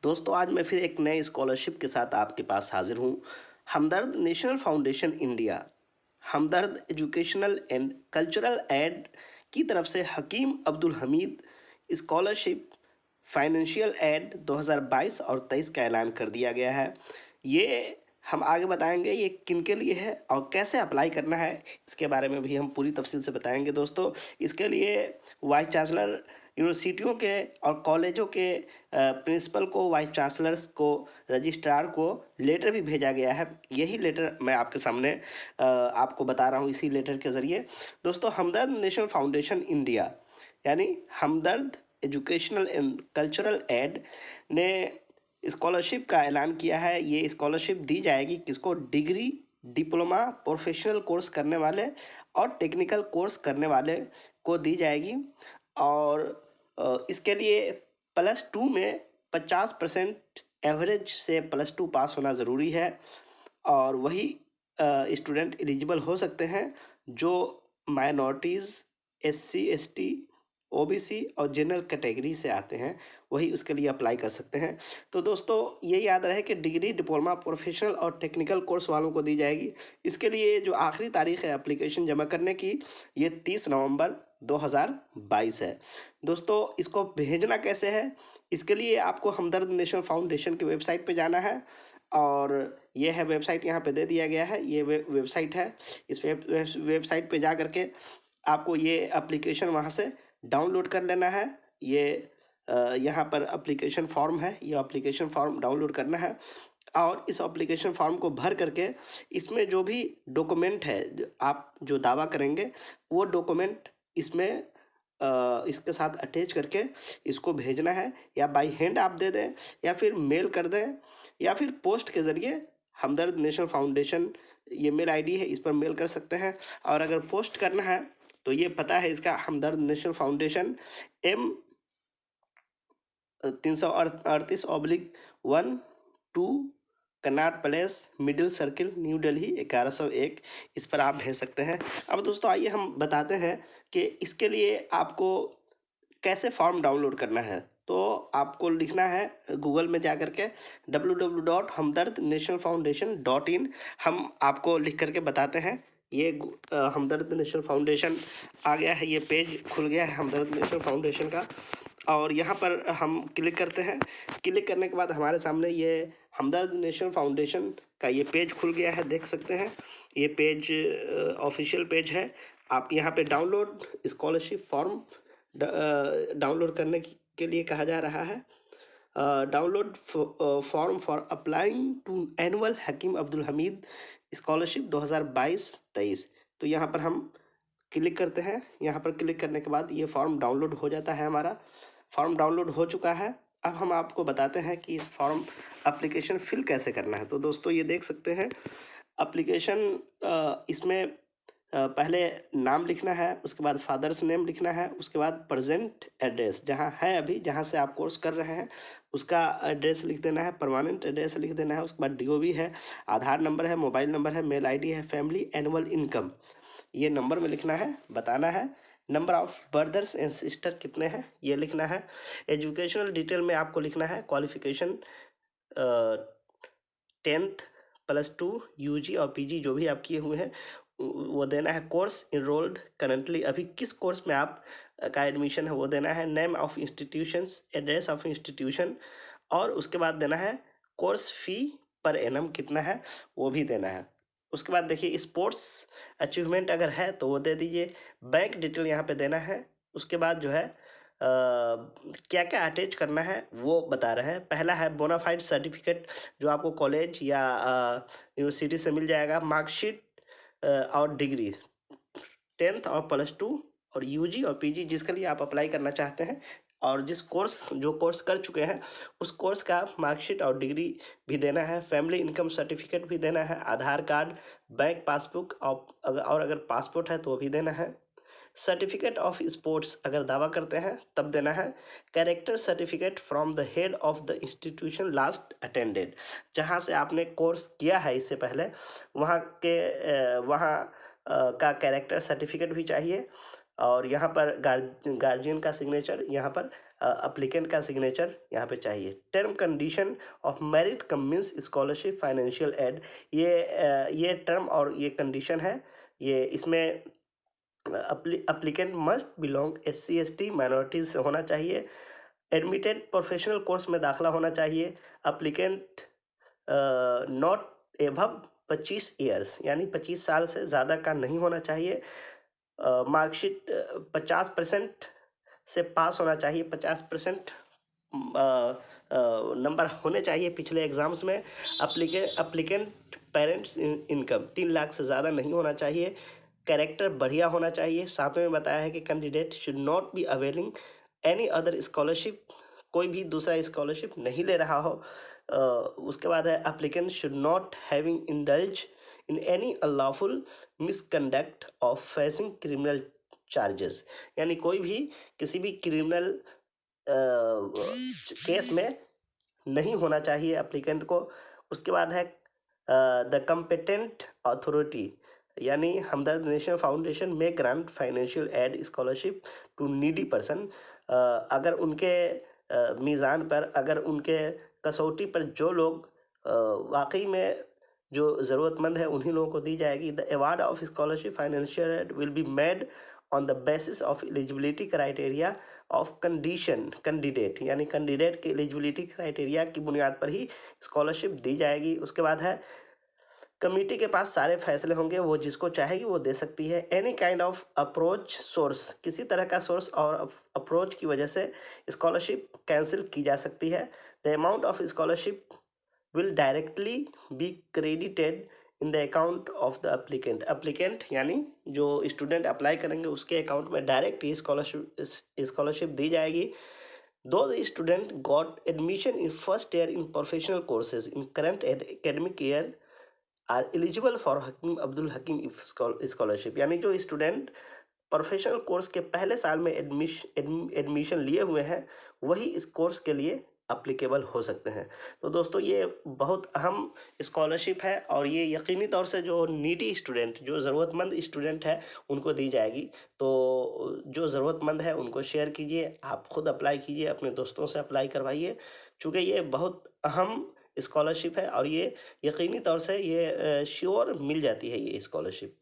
दोस्तों आज मैं फिर एक नए स्कॉलरशिप के साथ आपके पास हाजिर हूँ। Hamdard national foundation India, Hamdard educational and cultural aid की तरफ से Hakim Abdul Hameed scholarship financial aid 2022 और 23 का ऐलान कर दिया गया है। ये हम आगे बताएंगे ये किन के लिए है और कैसे अप्लाई करना है, इसके बारे में भी हम पूरी तफसील से बताएंगे। दोस्तों इसके लिए वाइस चांसलर यूनिवर्सिटियों के और कॉलेजों के प्रिंसिपल को, वाइस चांसलर्स को, रजिस्ट्रार को लेटर भी भेजा गया है। यही लेटर मैं आपके सामने आपको बता रहा हूँ इसी लेटर के ज़रिए। दोस्तों हमदर्द नेशनल फाउंडेशन इंडिया यानी हमदर्द एजुकेशनल एंड कल्चरल एड ने स्कॉलरशिप का ऐलान किया है। ये स्कॉलरशिप दी जाएगी किसको? डिग्री, डिप्लोमा, प्रोफेशनल कोर्स करने वाले और टेक्निकल कोर्स करने वाले को दी जाएगी। और इसके लिए +2 में 50% एवरेज से +2 पास होना ज़रूरी है और वही स्टूडेंट एलिजिबल हो सकते हैं जो माइनॉरिटीज़, SC, ST, OBC और जनरल कैटेगरी से आते हैं, वही उसके लिए अप्लाई कर सकते हैं। तो दोस्तों ये याद रहे कि डिग्री, डिप्लोमा, प्रोफेशनल और टेक्निकल कोर्स वालों को दी जाएगी। इसके लिए जो आखिरी तारीख है एप्लीकेशन जमा करने की, ये 30 नवंबर 2022 है। दोस्तों इसको भेजना कैसे है? इसके लिए आपको हमदर्द नेशनल फाउंडेशन की वेबसाइट पे जाना है और ये है वेबसाइट, यहाँ पे दे दिया गया है। ये वेबसाइट है। इस वेबसाइट पे जा करके आपको ये एप्लीकेशन वहाँ से डाउनलोड कर लेना है। ये यहाँ पर एप्लीकेशन फॉर्म है, ये एप्लीकेशन फॉर्म डाउनलोड करना है और इस एप्लीकेशन फॉर्म को भर करके इसमें जो भी डॉक्यूमेंट है आप जो दावा करेंगे वो डॉक्यूमेंट इसमें इसके साथ अटैच करके इसको भेजना है। या बाय हैंड आप दे दें या फिर मेल कर दें या फिर पोस्ट के ज़रिए हमदर्द नेशनल फाउंडेशन, ये मेल ID है, इस पर मेल कर सकते हैं। और अगर पोस्ट करना है तो ये पता है इसका, Hamdard national foundation M 338/1-2 Connaught place, middle circle, new Delhi 1101, इस पर आप भेज सकते हैं। अब दोस्तों आइए हम बताते हैं कि इसके लिए आपको कैसे फॉर्म डाउनलोड करना है। तो आपको लिखना है गूगल में जा कर के www.hamdardnationalfoundation.in। हम आपको लिख करके बताते हैं। ये हमदर्द नेशनल फाउंडेशन आ गया है, ये पेज खुल गया है हमदर्द नेशनल फाउंडेशन का और यहाँ पर हम क्लिक करते हैं। क्लिक करने के बाद हमारे सामने ये हमदर्द नेशनल फाउंडेशन का ये पेज खुल गया है, देख सकते हैं। ये पेज ऑफिशियल पेज है। आप यहाँ पे डाउनलोड स्कॉलरशिप फॉर्म डाउनलोड करने के लिए कहा जा रहा है। Download form for applying to annual Hakim Abdul Hameed scholarship 2022-23। तो यहाँ पर हम क्लिक करते हैं। यहाँ पर क्लिक करने के बाद ये फॉर्म डाउनलोड हो जाता है। हमारा फॉर्म डाउनलोड हो चुका है। अब हम आपको बताते हैं कि इस फॉर्म एप्लीकेशन फिल कैसे करना है। तो दोस्तों ये देख सकते हैं एप्लीकेशन, इसमें पहले नाम लिखना है, उसके बाद फादर्स नेम लिखना है, उसके बाद प्रेजेंट एड्रेस जहाँ है अभी, जहाँ से आप कोर्स कर रहे हैं उसका एड्रेस लिख देना है, परमानेंट एड्रेस लिख देना है। उसके बाद DOB है, आधार नंबर है, मोबाइल नंबर है, मेल ID है, फैमिली एनुअल इनकम ये नंबर में लिखना है, बताना है। Number of brothers and sister कितने हैं ये लिखना है। एजुकेशनल डिटेल में आपको लिखना है क्वालिफिकेशन 10th +2 UG और PG जो भी आप किए हुए हैं वो देना है। कोर्स इनरोल्ड करंटली, अभी किस कोर्स में आप का एडमिशन है वो देना है। Name of institutions, address of institution और उसके बाद देना है कोर्स फी पर एनम कितना है वो भी देना है। उसके बाद देखिए स्पोर्ट्स अचीवमेंट अगर है तो वो दे दीजिए। बैंक डिटेल यहाँ पे देना है। उसके बाद जो है क्या क्या अटैच करना है वो बता रहे हैं। पहला है बोनाफाइड सर्टिफिकेट जो आपको कॉलेज या यूनिवर्सिटी से मिल जाएगा। मार्कशीट और डिग्री 10th और +2 और UG और PG जिसके लिए आप अप्लाई करना चाहते हैं और जो कोर्स कर चुके हैं उस कोर्स का मार्कशीट और डिग्री भी देना है। फैमिली इनकम सर्टिफिकेट भी देना है। आधार कार्ड, बैंक पासबुक और अगर पासपोर्ट है तो भी देना है। सर्टिफिकेट ऑफ स्पोर्ट्स अगर दावा करते हैं तब देना है। Character certificate from the head of the institution last attended, जहाँ से आपने कोर्स किया है इससे पहले वहाँ का कैरेक्टर सर्टिफिकेट भी चाहिए। और यहाँ पर गार्जियन का सिग्नेचर यहाँ पर अप्लीकेंट का सिग्नेचर यहाँ पे चाहिए। Term condition of merit come means scholarship financial add, ये टर्म और ये कंडीशन है। ये इसमें applicant must belong SC ST minorities से होना चाहिए, एडमिटेड प्रोफेशनल कोर्स में दाखिला होना चाहिए, अप्लीकेंट नॉट एबव 25 ईयर्स यानी 25 साल से ज़्यादा का नहीं होना चाहिए, मार्कशीट 50% से पास होना चाहिए, 50% नंबर होने चाहिए पिछले एग्ज़ाम्स में, अप्लीकेंट पेरेंट्स इनकम 3 लाख से ज़्यादा नहीं होना चाहिए, कैरेक्टर बढ़िया होना चाहिए। साथ में बताया है कि candidate should not be availing any other scholarship, कोई भी दूसरा स्कॉलरशिप नहीं ले रहा हो। उसके बाद है applicant should not having indulge in any unlawful misconduct of facing criminal charges, यानी कोई भी किसी भी क्रिमिनल केस में नहीं होना चाहिए एप्लीकेंट को। उसके बाद है द कम्पिटेंट अथॉरिटी, यानी हमदर्द नेशनल फाउंडेशन में grant financial aid scholarship to needy person, अगर उनके मीज़ान पर, अगर उनके कसौटी पर जो लोग वाकई में जो ज़रूरतमंद है उन्हीं लोगों को दी जाएगी। The award of scholarship financial add will be made on the basis of eligibility criteria of condition candidate, यानी कैंडिडेट के एलिजिबिलिटी क्राइटेरिया की बुनियाद पर ही स्कॉलरशिप दी जाएगी। उसके बाद है कमेटी के पास सारे फैसले होंगे, वो जिसको चाहेगी वो दे सकती है। Any kind of approach source, किसी तरह का सोर्स और अप्रोच की वजह से स्कॉलरशिप कैंसिल की जा सकती है। The amount of scholarship will directly be credited in the account of the applicant यानी जो स्टूडेंट अप्लाई करेंगे उसके अकाउंट में डायरेक्ट ही स्कॉलरशिप दी जाएगी। Those students got admission in first year in professional courses in current academic year are eligible for Hakim Abdul Hakim scholarship, यानी जो student professional course के पहले साल में एडमिशन लिए हुए हैं वही इस कोर्स के लिए अप्लीकेबल हो सकते हैं। तो दोस्तों ये बहुत अहम स्कॉलरशिप है और ये यकीनी तौर से जो नीडी स्टूडेंट, जो ज़रूरतमंद स्टूडेंट है उनको दी जाएगी। तो जो ज़रूरतमंद है उनको शेयर कीजिए, आप खुद अप्लाई कीजिए, अपने दोस्तों से अप्लाई करवाइए, चूँकि ये बहुत अहम स्कॉलरशिप है और ये यकीनी तौर से ये श्योर मिल जाती है ये स्कॉलरशिप।